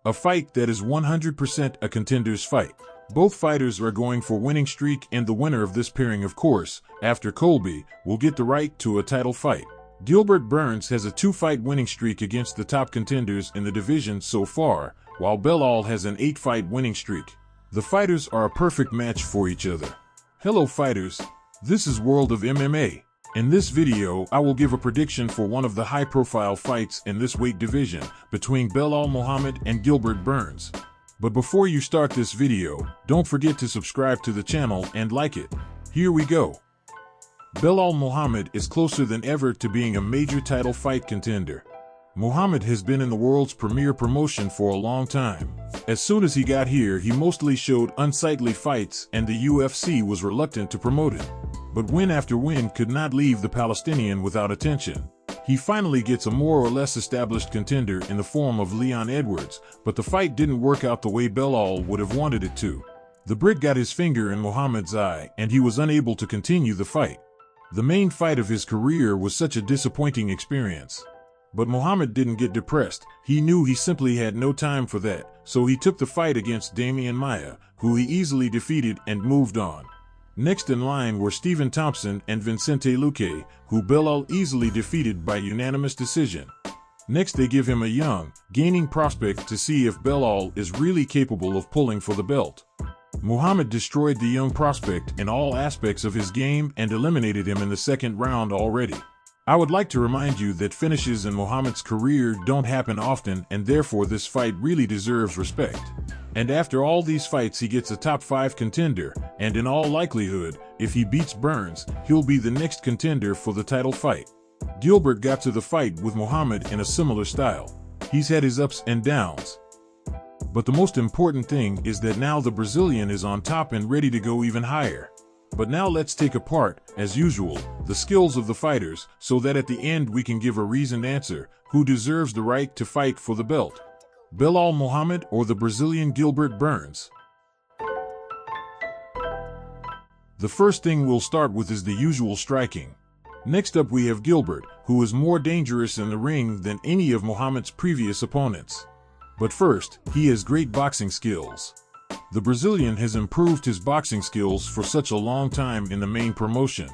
A fight that is 100% a contender's fight. Both fighters are going for winning streak, and the winner of this pairing, of course, after Colby, will get the right to a title fight. Gilbert Burns has a 2-fight winning streak against the top contenders in the division so far, while Belal has an 8-fight winning streak. The fighters are a perfect match for each other. Hello fighters, this is World of MMA. In this video, I will give a prediction for one of the high-profile fights in this weight division between Belal Muhammad and Gilbert Burns. But before you start this video, don't forget to subscribe to the channel and like it. Here we go. Belal Muhammad is closer than ever to being a major title fight contender. Muhammad has been in the world's premier promotion for a long time. As soon as he got here, he mostly showed unsightly fights, and the UFC was reluctant to promote him. But win after win could not leave the Palestinian without attention. He finally gets a more or less established contender in the form of Leon Edwards, but the fight didn't work out the way Belal would have wanted it to. The Brit got his finger in Muhammad's eye, and he was unable to continue the fight. The main fight of his career was such a disappointing experience. But Muhammad didn't get depressed. He knew he simply had no time for that, so he took the fight against Damian Maia, who he easily defeated, and moved on. Next in line were Stephen Thompson and Vicente Luque, who Belal easily defeated by unanimous decision. Next they give him a young, gaining prospect to see if Belal is really capable of pulling for the belt. Muhammad destroyed the young prospect in all aspects of his game and eliminated him in the second round already. I would like to remind you that finishes in Muhammad's career don't happen often, and therefore this fight really deserves respect. And after all these fights he gets a top 5 contender, and in all likelihood, if he beats Burns, he'll be the next contender for the title fight. Gilbert got to the fight with Muhammad in a similar style. He's had his ups and downs. But the most important thing is that now the Brazilian is on top and ready to go even higher. But now let's take apart, as usual, the skills of the fighters, so that at the end we can give a reasoned answer, who deserves the right to fight for the belt. Belal Muhammad or the Brazilian Gilbert Burns? The first thing we'll start with is the usual striking. Next up we have Gilbert, who is more dangerous in the ring than any of Muhammad's previous opponents. But first, he has great boxing skills. The Brazilian has improved his boxing skills for such a long time in the main promotion.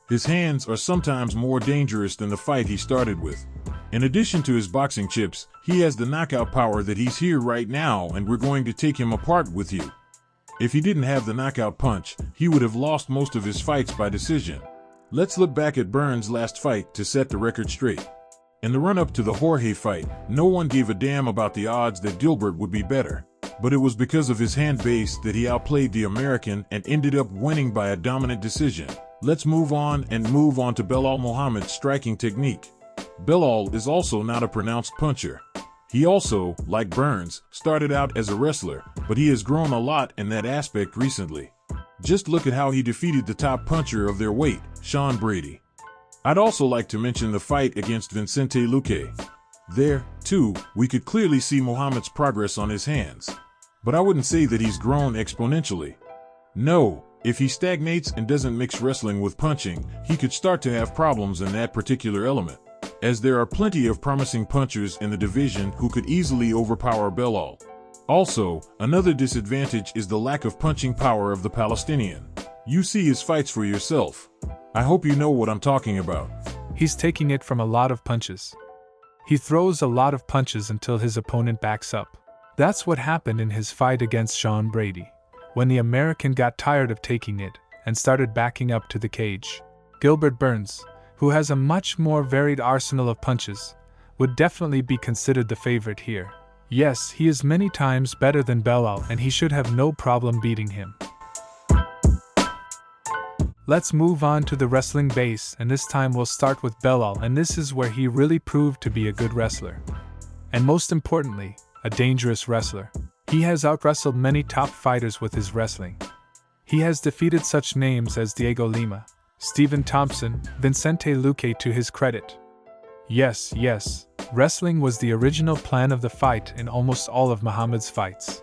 His hands are sometimes more dangerous than the fight he started with. In addition to his boxing chips, he has the knockout power that he's here right now, and we're going to take him apart with you. If he didn't have the knockout punch, he would have lost most of his fights by decision. Let's look back at Burns' last fight to set the record straight. In the run-up to the Jorge fight, no one gave a damn about the odds that Gilbert would be better. But it was because of his hand base that he outplayed the American and ended up winning by a dominant decision. Let's move on to Belal Muhammad's striking technique. Belal is also not a pronounced puncher. He also, like Burns, started out as a wrestler, but he has grown a lot in that aspect recently. Just look at how he defeated the top puncher of their weight, Sean Brady. I'd also like to mention the fight against Vicente Luque. There, too, we could clearly see Muhammad's progress on his hands. But I wouldn't say that he's grown exponentially. No, if he stagnates and doesn't mix wrestling with punching, he could start to have problems in that particular element, as there are plenty of promising punchers in the division who could easily overpower Belal. Also, another disadvantage is the lack of punching power of the Palestinian. You see his fights for yourself. I hope you know what I'm talking about. He's taking it from a lot of punches. He throws a lot of punches until his opponent backs up. That's what happened in his fight against Sean Brady, when the American got tired of taking it and started backing up to the cage. Gilbert Burns, who has a much more varied arsenal of punches, would definitely be considered the favorite here. Yes, he is many times better than Belal, and he should have no problem beating him. Let's move on to the wrestling base, and this time we'll start with Belal, and this is where he really proved to be a good wrestler. And most importantly, a dangerous wrestler. He has out-wrestled many top fighters with his wrestling. He has defeated such names as Diego Lima, Stephen Thompson, Vicente Luque to his credit. Yes, wrestling was the original plan of the fight in almost all of Muhammad's fights.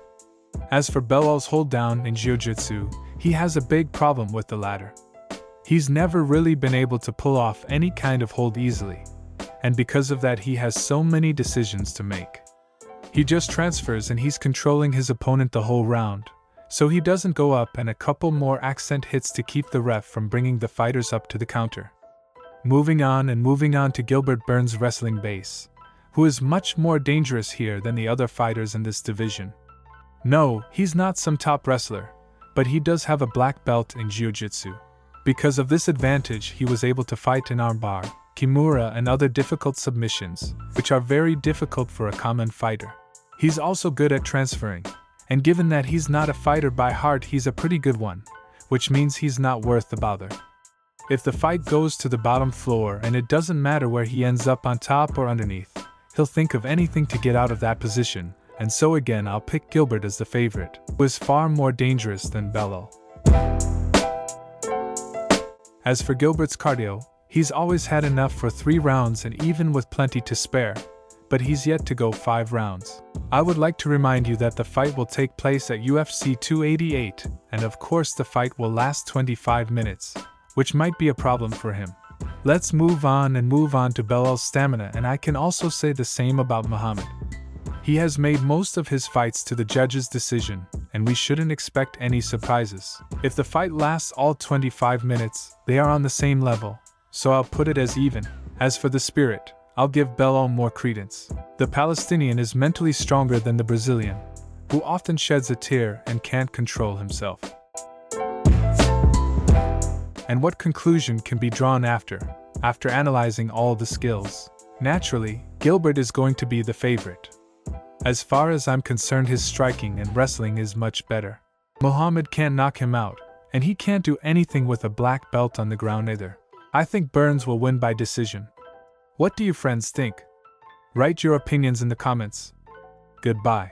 As for Belal's hold down in jiu-jitsu, he has a big problem with the latter. He's never really been able to pull off any kind of hold easily, and because of that he has so many decisions to make. He just transfers and he's controlling his opponent the whole round, so he doesn't go up, and a couple more accent hits to keep the ref from bringing the fighters up to the counter. Moving on to Gilbert Burns' wrestling base, who is much more dangerous here than the other fighters in this division. No, he's not some top wrestler, but he does have a black belt in jiu-jitsu. Because of this advantage, he was able to fight in armbar, kimura, and other difficult submissions, which are very difficult for a common fighter. He's also good at transferring, and given that he's not a fighter by heart, he's a pretty good one, which means he's not worth the bother. If the fight goes to the bottom floor and it doesn't matter where he ends up, on top or underneath, he'll think of anything to get out of that position, and so again I'll pick Gilbert as the favorite, who is far more dangerous than Belal. As for Gilbert's cardio, he's always had enough for 3 rounds and even with plenty to spare, but he's yet to go 5 rounds. I would like to remind you that the fight will take place at UFC 288, and of course the fight will last 25 minutes, which might be a problem for him. Let's move on to Belal's stamina, and I can also say the same about Muhammad. He has made most of his fights to the judge's decision, and we shouldn't expect any surprises. If the fight lasts all 25 minutes, they are on the same level, so I'll put it as even. As for the spirit, I'll give Belal more credence. The Palestinian is mentally stronger than the Brazilian, who often sheds a tear and can't control himself. And what conclusion can be drawn after analyzing all the skills? Naturally, Gilbert is going to be the favorite. As far as I'm concerned, his striking and wrestling is much better. Muhammad can't knock him out, and he can't do anything with a black belt on the ground either. I think Burns will win by decision. What do you friends think? Write your opinions in the comments. Goodbye.